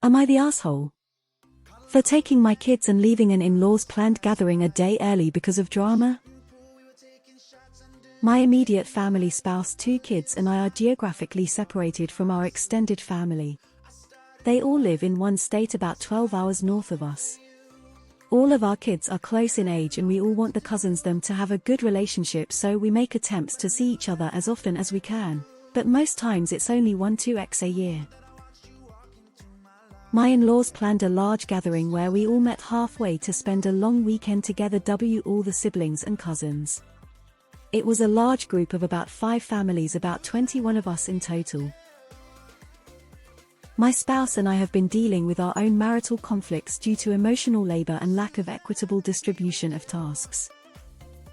Am I the asshole for taking my kids and leaving an in-laws planned gathering a day early because of drama? My immediate family, spouse, 2 kids and I are geographically separated from our extended family. They all live in one state about 12 hours north of us. All of our kids are close in age and we all want the cousins them to have a good relationship, so we make attempts to see each other as often as we can, but most times it's only 1-2x a year. My in-laws planned a large gathering where we all met halfway to spend a long weekend together, all the siblings and cousins. It was a large group of about 5 families, about 21 of us in total. My spouse and I have been dealing with our own marital conflicts due to emotional labor and lack of equitable distribution of tasks.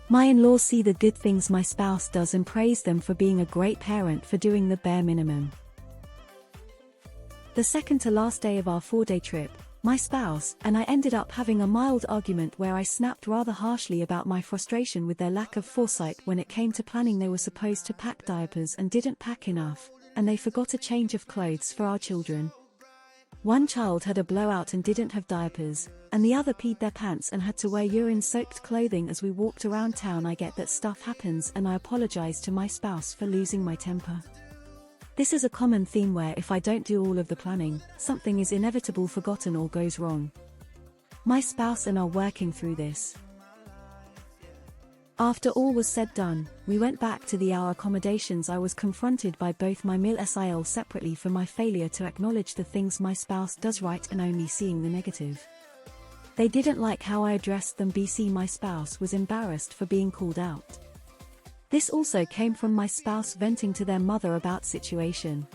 My in-laws see the good things my spouse does and praise them for being a great parent for doing the bare minimum. The second to last day of our 4-day trip, my spouse and I ended up having a mild argument where I snapped rather harshly about my frustration with their lack of foresight when it came to planning. They were supposed to pack diapers and didn't pack enough, and they forgot a change of clothes for our children. One child had a blowout and didn't have diapers, and the other peed their pants and had to wear urine-soaked clothing as we walked around town. I get that stuff happens and I apologize to my spouse for losing my temper. This is a common theme where if I don't do all of the planning, something is inevitable, forgotten or goes wrong. My spouse and I are working through this. After all was said done, we went back to our accommodations. I was confronted by both my MIL separately for my failure to acknowledge the things my spouse does right and only seeing the negative. They didn't like how I addressed them. My spouse was embarrassed for being called out. This also came from my spouse venting to their mother about situation.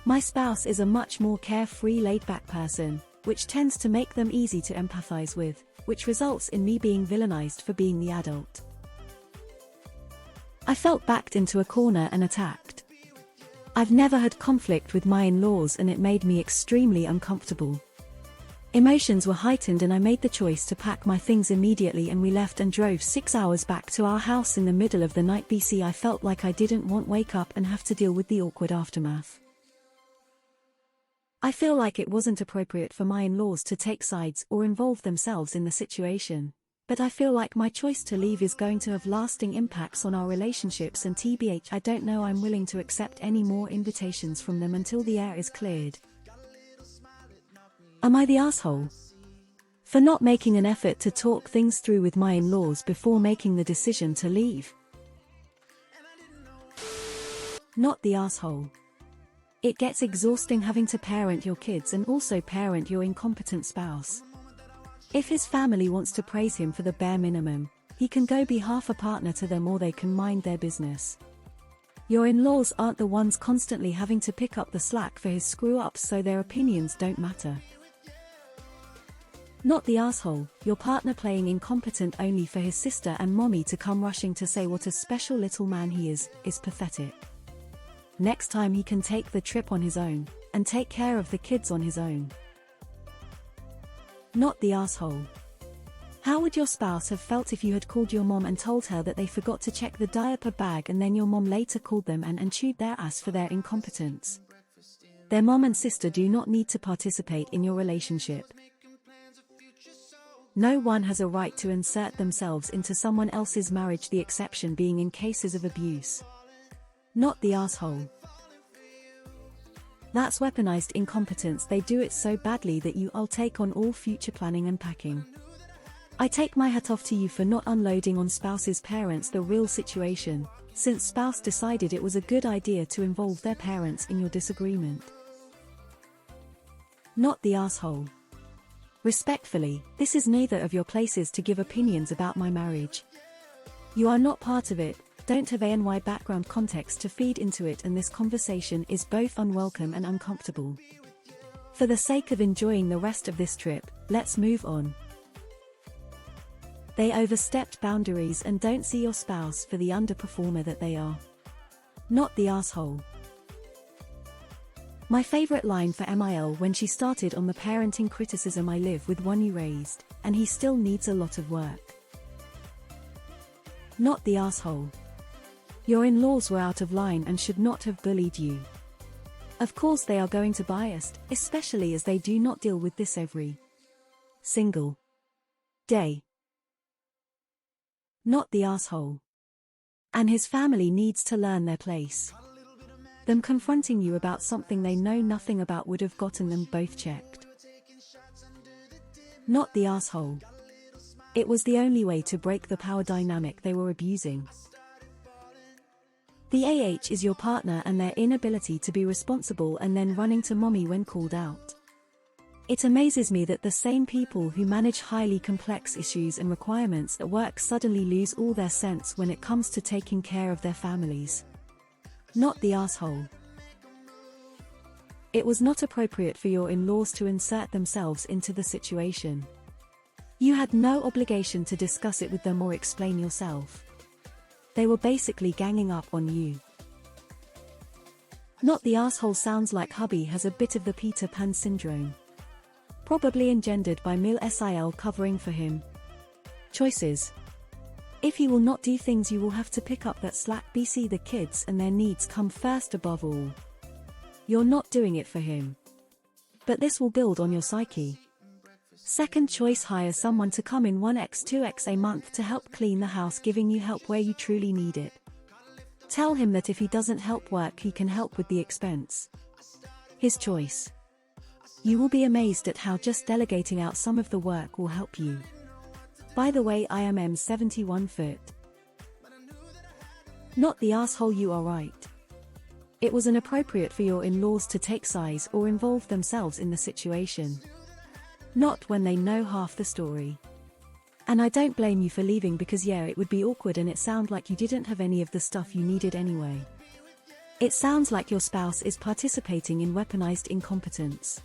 My spouse is a much more carefree, laid-back person, which tends to make them easy to empathize with, which results in me being villainized for being the adult. I felt backed into a corner and attacked. I've never had conflict with my in-laws and it made me extremely uncomfortable. Emotions were heightened and I made the choice to pack my things immediately, and we left and drove 6 hours back to our house in the middle of the night. I felt like I didn't want to wake up and have to deal with the awkward aftermath. I feel like it wasn't appropriate for my in-laws to take sides or involve themselves in the situation, but I feel like my choice to leave is going to have lasting impacts on our relationships, and TBH, I don't know I'm willing to accept any more invitations from them until the air is cleared. Am I the asshole for not making an effort to talk things through with my in-laws before making the decision to leave? Not the asshole. It gets exhausting having to parent your kids and also parent your incompetent spouse. If his family wants to praise him for the bare minimum, he can go be half a partner to them, or they can mind their business. Your in-laws aren't the ones constantly having to pick up the slack for his screw-ups, so their opinions don't matter. Not the asshole, your partner playing incompetent only for his sister and mommy to come rushing to say what a special little man he is pathetic. Next time he can take the trip on his own, and take care of the kids on his own. Not the asshole. How would your spouse have felt if you had called your mom and told her that they forgot to check the diaper bag, and then your mom later called them and chewed their ass for their incompetence? Their mom and sister do not need to participate in your relationship. No one has a right to insert themselves into someone else's marriage, the exception being in cases of abuse. Not the asshole. That's weaponized incompetence. They do it so badly that I'll take on all future planning and packing. I take my hat off to you for not unloading on spouse's parents the real situation, since spouse decided it was a good idea to involve their parents in your disagreement. Not the asshole. Respectfully, this is neither of your places to give opinions about my marriage. You are not part of it, don't have ANY background context to feed into it, and this conversation is both unwelcome and uncomfortable. For the sake of enjoying the rest of this trip, let's move on. They overstepped boundaries and don't see your spouse for the underperformer that they are. Not the asshole. My favorite line for MIL when she started on the parenting criticism: I live with one you raised, and he still needs a lot of work. Not the asshole. Your in-laws were out of line and should not have bullied you. Of course they are going to biased, especially as they do not deal with this every single day. Not the asshole. And his family needs to learn their place. Them confronting you about something they know nothing about would have gotten them both checked. Not the asshole. It was the only way to break the power dynamic they were abusing. The AH is your partner and their inability to be responsible and then running to mommy when called out. It amazes me that the same people who manage highly complex issues and requirements at work suddenly lose all their sense when it comes to taking care of their families. Not the asshole. It was not appropriate for your in-laws to insert themselves into the situation. You had no obligation to discuss it with them or explain yourself. They were basically ganging up on you. Not the asshole sounds like hubby has a bit of the Peter Pan syndrome. Probably engendered by Mil Sil covering for him. Choices. If he will not do things, you will have to pick up that slack. BC, the kids and their needs come first above all. You're not doing it for him. But this will build on your psyche. Second choice, hire someone to come in 1x 2x a month to help clean the house, giving you help where you truly need it. Tell him that if he doesn't help work, he can help with the expense. His choice. You will be amazed at how just delegating out some of the work will help you. By the way, I am 71 foot. Not the asshole, you are right. It was inappropriate for your in-laws to take sides or involve themselves in the situation. Not when they know half the story. And I don't blame you for leaving, because yeah, it would be awkward and it sounds like you didn't have any of the stuff you needed anyway. It sounds like your spouse is participating in weaponized incompetence.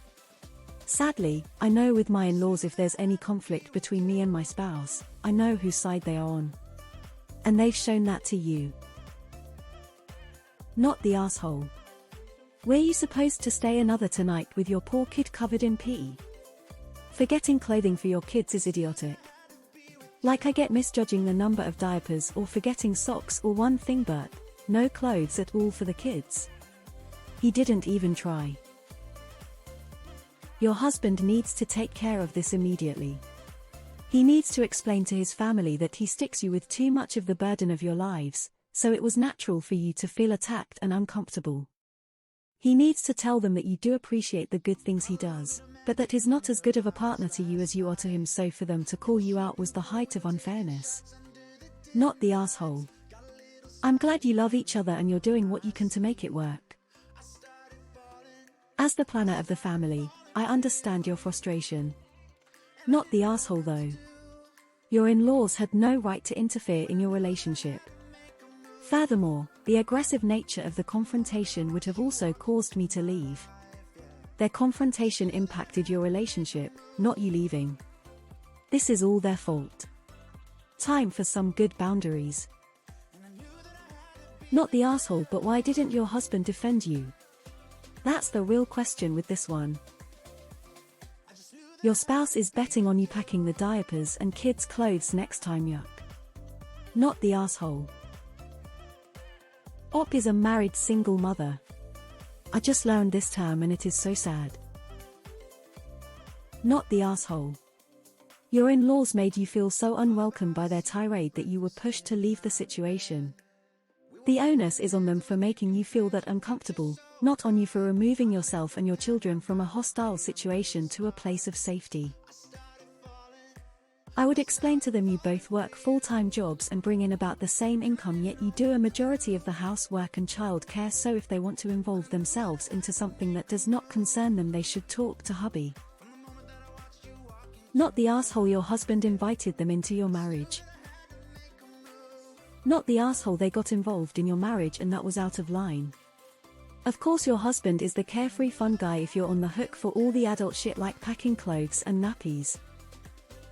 Sadly, I know with my in-laws, if there's any conflict between me and my spouse, I know whose side they are on. And they've shown that to you. Not the asshole. Were you supposed to stay another tonight with your poor kid covered in pee? Forgetting clothing for your kids is idiotic. Like, I get misjudging the number of diapers or forgetting socks or one thing, but no clothes at all for the kids. He didn't even try. Your husband needs to take care of this immediately. He needs to explain to his family that he sticks you with too much of the burden of your lives, so it was natural for you to feel attacked and uncomfortable. He needs to tell them that you do appreciate the good things he does, but that he's not as good of a partner to you as you are to him, so for them to call you out was the height of unfairness. Not the asshole. I'm glad you love each other and you're doing what you can to make it work. As the planner of the family, I understand your frustration. Not the asshole though. Your in-laws had no right to interfere in your relationship. Furthermore, the aggressive nature of the confrontation would have also caused me to leave. Their confrontation impacted your relationship, not you leaving. This is all their fault. Time for some good boundaries. Not the asshole, but why didn't your husband defend you? That's the real question with this one. Your spouse is betting on you packing the diapers and kids' clothes next time, yuck. Not the asshole. Op is a married single mother. I just learned this term and it is so sad. Not the asshole. Your in-laws made you feel so unwelcome by their tirade that you were pushed to leave the situation. The onus is on them for making you feel that uncomfortable, not on you for removing yourself and your children from a hostile situation to a place of safety. I would explain to them you both work full-time jobs and bring in about the same income, yet you do a majority of the housework and child care, so if they want to involve themselves into something that does not concern them, they should talk to hubby. Not the asshole, your husband invited them into your marriage. Not the asshole, they got involved in your marriage and that was out of line. Of course your husband is the carefree fun guy if you're on the hook for all the adult shit like packing clothes and nappies.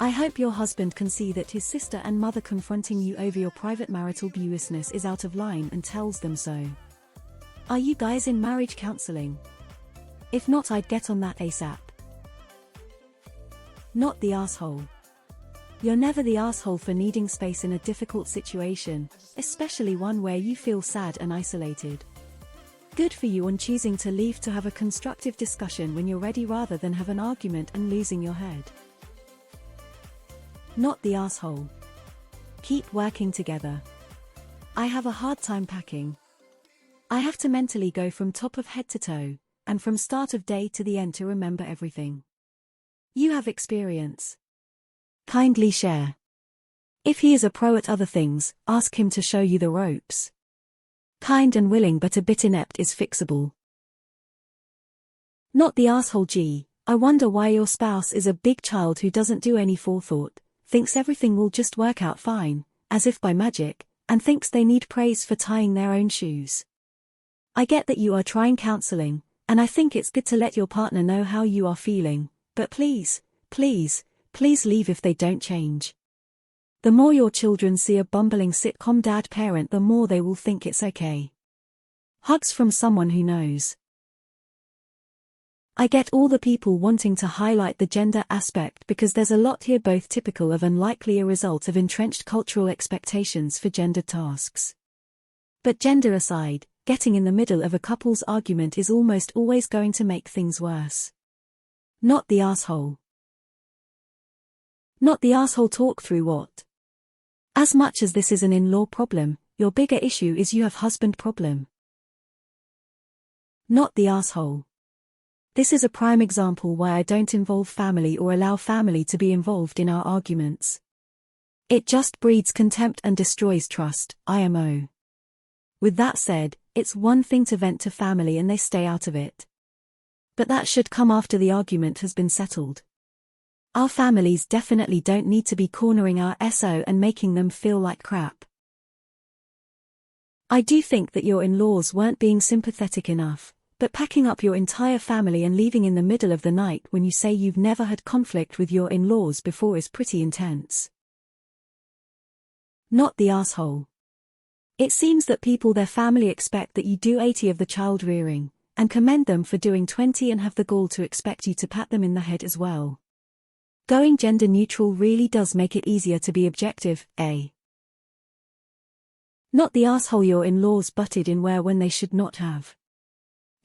I hope your husband can see that his sister and mother confronting you over your private marital business is out of line and tells them so. Are you guys in marriage counseling? If not, I'd get on that ASAP. Not the asshole. You're never the asshole for needing space in a difficult situation, especially one where you feel sad and isolated. Good for you on choosing to leave to have a constructive discussion when you're ready rather than have an argument and losing your head. Not the asshole. Keep working together. I have a hard time packing. I have to mentally go from top of head to toe, and from start of day to the end to remember everything. You have experience. Kindly share. If he is a pro at other things, ask him to show you the ropes. Kind and willing but a bit inept is fixable. Not the asshole. Gee, I wonder why your spouse is a big child who doesn't do any forethought, thinks everything will just work out fine, as if by magic, and thinks they need praise for tying their own shoes. I get that you are trying counseling, and I think it's good to let your partner know how you are feeling, but please, please, please leave if they don't change. The more your children see a bumbling sitcom dad parent, the more they will think it's okay. Hugs from someone who knows. I get all the people wanting to highlight the gender aspect because there's a lot here, both typical of and likely a result of entrenched cultural expectations for gendered tasks. But gender aside, getting in the middle of a couple's argument is almost always going to make things worse. Not the asshole. Not the asshole. Talk through what? As much as this is an in-law problem, your bigger issue is you have husband problem. Not the asshole. This is a prime example why I don't involve family or allow family to be involved in our arguments. It just breeds contempt and destroys trust, IMO. With that said, it's one thing to vent to family and they stay out of it. But that should come after the argument has been settled. Our families definitely don't need to be cornering our SO and making them feel like crap. I do think that your in-laws weren't being sympathetic enough, but packing up your entire family and leaving in the middle of the night when you say you've never had conflict with your in-laws before is pretty intense. Not the asshole. It seems that people their family expect that you do 80 of the child rearing, and commend them for doing 20 and have the gall to expect you to pat them in the head as well. Going gender neutral really does make it easier to be objective, eh? Not the asshole. Your in-laws butted in when they should not have.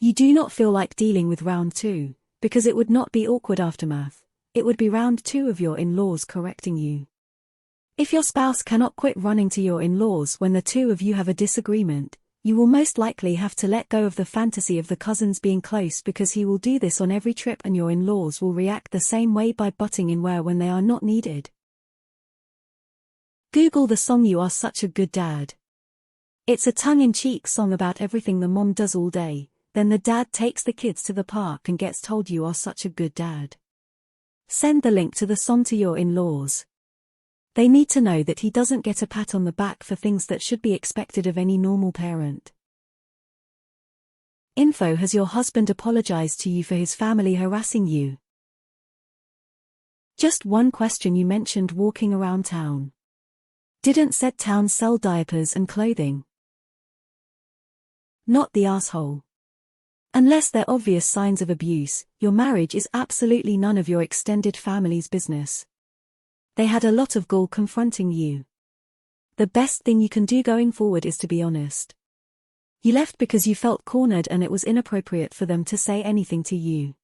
You do not feel like dealing with round 2, because it would not be awkward aftermath, it would be round 2 of your in-laws correcting you. If your spouse cannot quit running to your in-laws when the two of you have a disagreement, you will most likely have to let go of the fantasy of the cousins being close, because he will do this on every trip and your in-laws will react the same way by butting in when they are not needed. Google the song "You Are Such a Good Dad." It's a tongue-in-cheek song about everything the mom does all day, then the dad takes the kids to the park and gets told "You are such a good dad." Send the link to the song to your in-laws. They need to know that he doesn't get a pat on the back for things that should be expected of any normal parent. Info: has your husband apologized to you for his family harassing you? Just one question: you mentioned walking around town. Didn't said town sell diapers and clothing? Not the asshole. Unless there are obvious signs of abuse, your marriage is absolutely none of your extended family's business. They had a lot of gall confronting you. The best thing you can do going forward is to be honest. You left because you felt cornered and it was inappropriate for them to say anything to you.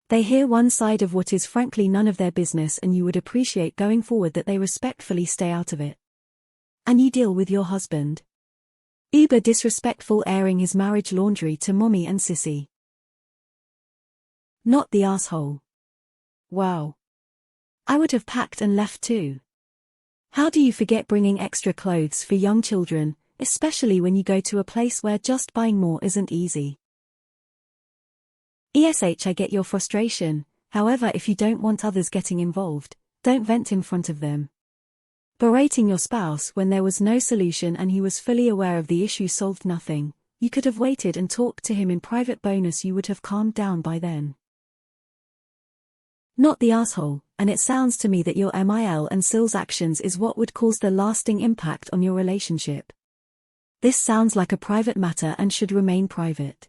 They hear one side of what is frankly none of their business, and you would appreciate going forward that they respectfully stay out of it. And you deal with your husband. Uber disrespectful, airing his marriage laundry to mommy and sissy. Not the asshole. Wow. I would have packed and left too. How do you forget bringing extra clothes for young children, especially when you go to a place where just buying more isn't easy? ESH, I get your frustration. However, if you don't want others getting involved, don't vent in front of them. Berating your spouse when there was no solution and he was fully aware of the issue solved nothing. You could have waited and talked to him in private. Bonus, you would have calmed down by then. Not the asshole, and it sounds to me that your MIL and SIL's actions is what would cause the lasting impact on your relationship. This sounds like a private matter and should remain private.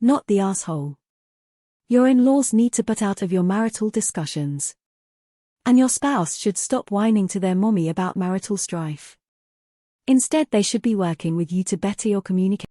Not the asshole. Your in-laws need to butt out of your marital discussions. And your spouse should stop whining to their mommy about marital strife. Instead, they should be working with you to better your communication.